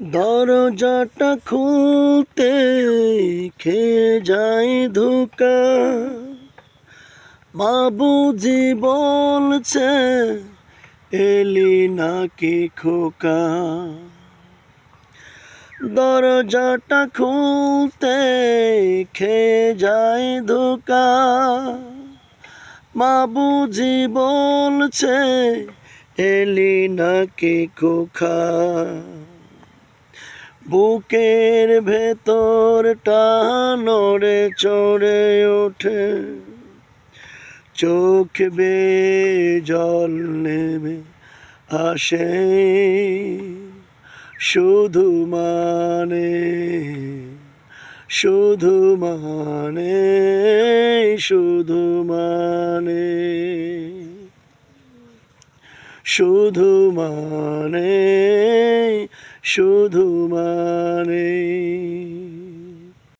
দরজাটা খুলতে খেয়ে যায় ধোকা। বাবুজি বলছে এলি নাকি খোকা। দরজাটা খুলতে খেয়ে যায় ধোকা। বাবুজি বলছে এলি নাকি খোকা। বুকের ভেতরটা নড়ে চড়ে ওঠে, চোখ বেয়ে জল নেমে আসে। শুধু মানে শুধু মানে শুধু মানে শুধু মানে শুধু মানে